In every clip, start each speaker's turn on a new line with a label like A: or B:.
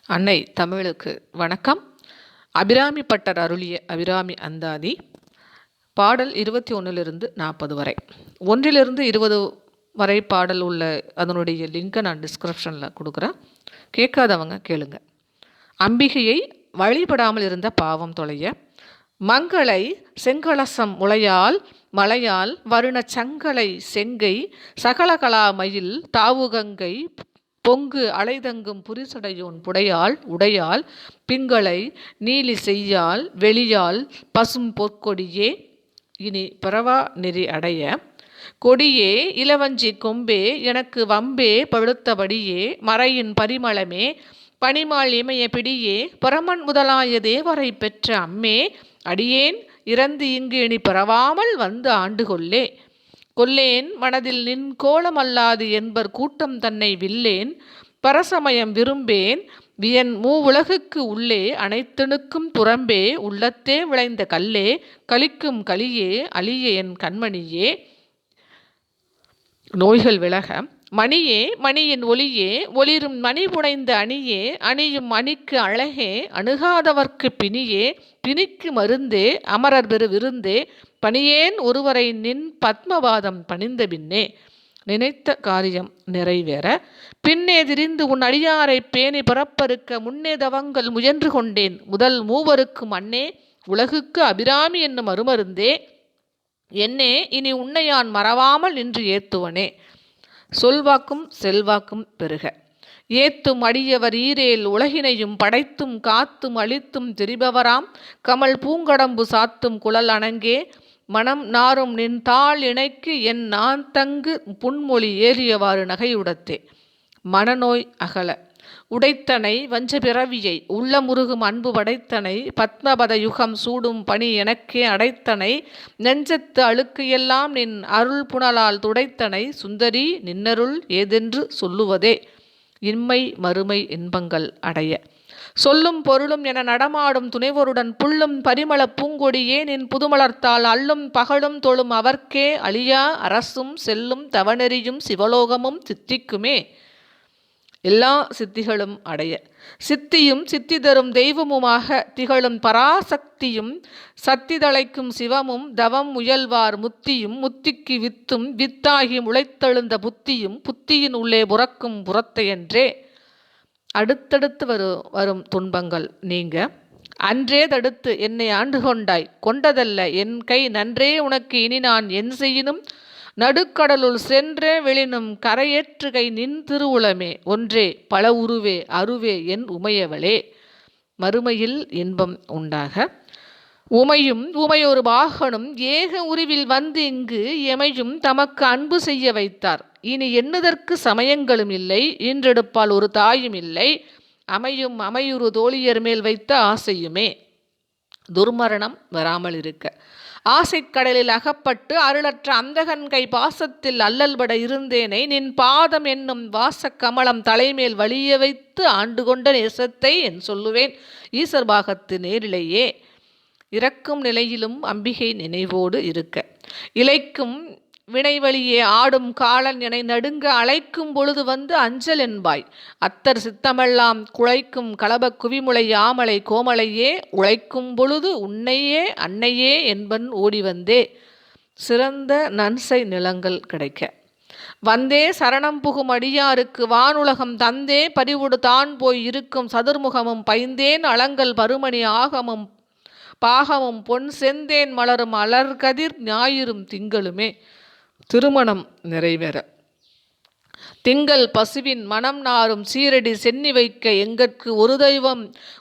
A: அன்னை தமிழுக்கு வணக்கம். அபிராமி பட்டர் அருளிய அபிராமி அந்தாதி பாடல் 21 40 வரை. 1-20 வரை பாடல் உள்ள அதனுடைய லிங்கை நான் டிஸ்கிரிப்ஷனில் கொடுக்குறேன். கேட்காதவங்க கேளுங்க. அம்பிகையை வழிபடாமல் இருந்த பாவம் தொலைய, மங்களை செங்கலசம் முளையால் மலையால் வருண சங்கலை செங்கை சகலகலா மயில் தாவுகங்கை பொங்கு அலைதங்கும் புரிசடையோன் புடையாள் உடையாள் பிங்களை நீலி செய்யால் வெளியால் பசும் பொற்கொடியே இனி பிறவா நெறி அடைய கொடியே இளவஞ்சி கொம்பே எனக்கு வம்பே பழுத்தபடியே மறையின் பரிமளமே பனிமால் இமய பிடியே பரமன் முதலாய தேவரை பெற்ற அம்மே அடியேன் இறந்து இங்கு இனி பிறவாமல் வந்து ஆண்டு கொல்லேன் மனதில் நின் கோலமல்லாது என்பர் கூட்டம் தன்னை வில்லேன் பரசமயம் விரும்பேன் வியன் மூவுலகுக்கு உள்ளே அனைத்தனுக்கும் புறம்பே உள்ளத்தே விளைந்த கல்லே கலிக்கும் கலியே அழிய என் கண்மணியே நோய்கள் விலக மணியே மணியின் ஒளியே ஒளிரும் மணி புனைந்த அணியே அணியும் அணிக்கு அழகே அணுகாதவர்க்கு பிணியே பிணிக்கு மருந்தே அமரர் பெரு விருந்தே பணியேன் ஒருவரை நின் பத்மபாதம் பணிந்த பின்னே நினைத்த காரியம் நிறைவேற பின்னே திரிந்து உன் அடியாரை பேணி பிறப்பறுக்க முன்னே தவங்கள் முயன்று கொண்டேன் முதல் மூவருக்கும் அன்னே உலகுக்கு அபிராமி என்னும் அருமருந்தே என்னே இனி உன்னையான் மறவாமல் நின்று ஏத்துவனே சொல்வாக்கும் செல்வாக்கும் பெருக ஏத்தும் அடியவர் ஈரேல் உலகினையும் படைத்தும் காத்தும் அழித்தும் திரிபவராம் கமல் பூங்கடம்பு சாத்தும் குழல் அணங்கே மனம் நாரும் நின் தாள் இணைக்கு என் நான் தங்கு புன்மொழி ஏறியவாறு நகையுடத்தே மனநோய் அகல உடைத்தனை வஞ்ச பிறவியை உள்ளமுருகும் அன்பு படைத்தனை பத்மபத யுகம் சூடும் பணி எனக்கே அடைத்தனை நெஞ்சத்து அழுக்கு எல்லாம் நின் அருள் புனலால் துடைத்தனை சுந்தரி நின்னருள் ஏதென்று சொல்லுவதே இன்மை மறுமை இன்பங்கள் அடைய சொல்லும் பொருளும் என நடமாடும் துணைவருடன் புல்லும் பரிமள பூங்கொடியே நின் புதுமலர்த்தால் அள்ளும் பகலும் தொழும் அவர்க்கே அழியா அரசும் செல்லும் தவநெறியும் சிவலோகமும் சித்திக்குமே எல்லா சித்திகளும் அடைய சித்தியும் சித்தி தரும் தெய்வமுமாக திகழும் பராசக்தியும் சத்திதளைக்கும் சிவமும் தவம் முயல்வார் முத்தியும் முத்திக்கு வித்தும் வித்தாகி முளைத்தெழுந்த புத்தியும் புத்தியின் உள்ளே புறக்கும் புறத்தையன்றே அடுத்தடுத்து வரும் துன்பங்கள் நீங்க அன்றே தடுத்து என்னை ஆண்டு கொண்டாய் கொண்டதல்ல என் கை நன்றே உனக்கு இனி நான் என் செய்யினும் நடுக்கடலுள் சென்றே வெளினும் கரையேற்றுகை நின் திருவுளமே ஒன்றே பல உருவே அருவே என் உமையவளே மறுமையில் இன்பம் உண்டாக உமையும் உமையொரு பாகனும் ஏக உருவில் வந்து இங்கு எமையும் தமக்கு அன்பு செய்ய வைத்தார் இனி எண்ணுதற்கு சமயங்களும் இல்லை இன்றெடுப்பால் ஒரு தாயும் இல்லை அமையும் அமையுறு தோழியர் மேல் வைத்த ஆசையுமே துர்மரணம் வராமல் இருக்க ஆசைக்கடலில் அகப்பட்டு அருளற்ற அந்தகன் கை பாசத்தில் அல்லல்பட இருந்தேனை நின் பாதம் என்னும் வாசக்கமலம் தலைமேல் வலிய வைத்து ஆண்டு கொண்ட நேசத்தை என் சொல்லுவேன் ஈசர் பாகத்து நேரிலேயே இறக்கும் நிலையிலும் அம்பிகை நினைவோடு இருக்க இலைக்கும் வினைவழியே ஆடும் காலன் என நடுங்க அழைக்கும் பொழுது வந்து அஞ்சல் என்பாய் அத்தர் சித்தமெல்லாம் குழைக்கும் கலப குவிமுளை ஆமலை கோமலையே உழைக்கும் பொழுது உன்னையே அன்னையே என்பன் ஓடி வந்தே சிறந்த நன்சை நிலங்கள் கிடைக்க வந்தே சரணம் புகும் அடியாருக்கு வானுலகம் தந்தே பறிவுடு தான் போய் இருக்கும் சதுர்முகமும் பைந்தேன் அலங்கல் பருமணி ஆகமும் பாகமும் பொன் செந்தேன் மலரும் அலர்கதிர் ஞாயிறும் திங்களுமே திருமணம் நிறைவேற திங்கள் பசுவின் மனம் நாரும் சீரடி சென்னி வைக்க எங்கட்கு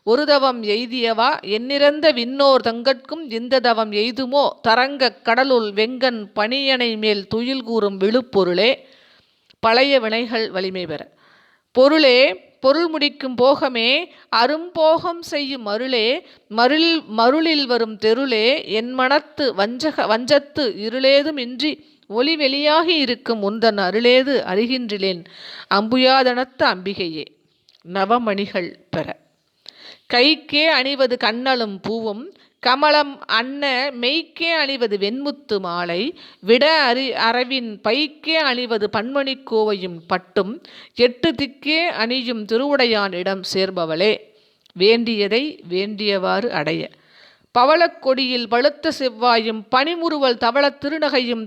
A: ஒரு தவம் எய்தியவா எண்ணிறந்த விண்ணோர் தங்கட்கும் இந்த தவம் எய்துமோ தரங்க கடலுள் வெங்கண் பணியனை மேல் துயில் கூறும் விழுப்பொருளே பழைய வினைகள் வலிமை பெற பொருளே பொருள் முடிக்கும் போகமே அரும்போகம் செய்யும் அருளே மருளில் வரும் தெருளே என் மனத்து வஞ்சத்து இருளேதும் இன்றி ஒளி வெளியாகி இருக்கும் உந்தன் அருளேது அறிகின்றிலேன் அம்புயாதனத்த அம்பிகையே நவமணிகள் பெற கைக்கே அணிவது கண்ணலும் பூவும் கமலம் அன்ன மெய்க்கே அணிவது வெண்முத்து மாலை விட அரவின் பைக்கே அணிவது பன்மணி கோவையும் பட்டும் 8 திக்கே அணியும் திருவுடையான் இடம் சேர்பவளே. வேண்டியதை வேண்டியவாறு அடைய. பவளக் கொடியில் பழுத்த செவ்வாயும் பனிமுறுவல் தவளத் திருநகையும்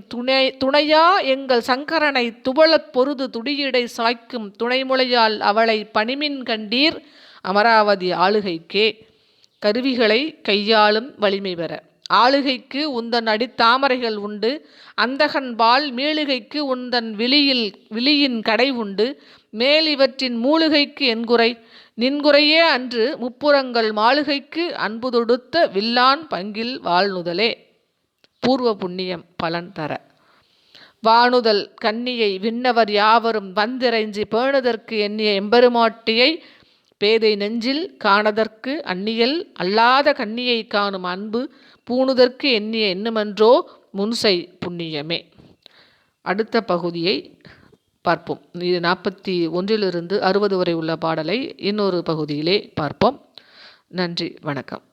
A: துணையா எங்கள் சங்கரனை துவளப் பொருது துடியடை சாய்க்கும் துணைமுலையால் அவளை பணிமின் கண்டீர் அமராவதி ஆளுகைக்கே. கருவிகளை கையாளும் வலிமை பெற. ஆளுகைக்கு உந்தன் அடித்தாமரைகள் உண்டு, அந்தகன்பால் மீளுகைக்கு உந்தன் விழியின் கடை உண்டு, மேல் இவற்றின் மூளுகைக்கு என்குறை நின்குறையே அன்று முப்புறங்கள் மாளுகைக்கு அன்பு தொடுத்த வில்லான் பங்கில் வாழ்நுதலே. பூர்வ புண்ணியம் பலன் தர. வானுதல் கன்னியை விண்ணவர் யாவரும் வந்திரைஞ்சி பேணுதற்கு எண்ணிய எம்பெருமாட்டியை பேதை நெஞ்சில் காணதற்கு அந்நியல் அல்லாத கன்னியை காணும் அன்பு பூணுதற்கு எண்ணிய எண்ணுமென்றோ முன்சை புண்ணியமே. அடுத்த பகுதியை பார்ப்போம். இது 41 to 60 வரை உள்ள பாடலை இன்னொரு பகுதியிலே பார்ப்போம். நன்றி, வணக்கம்.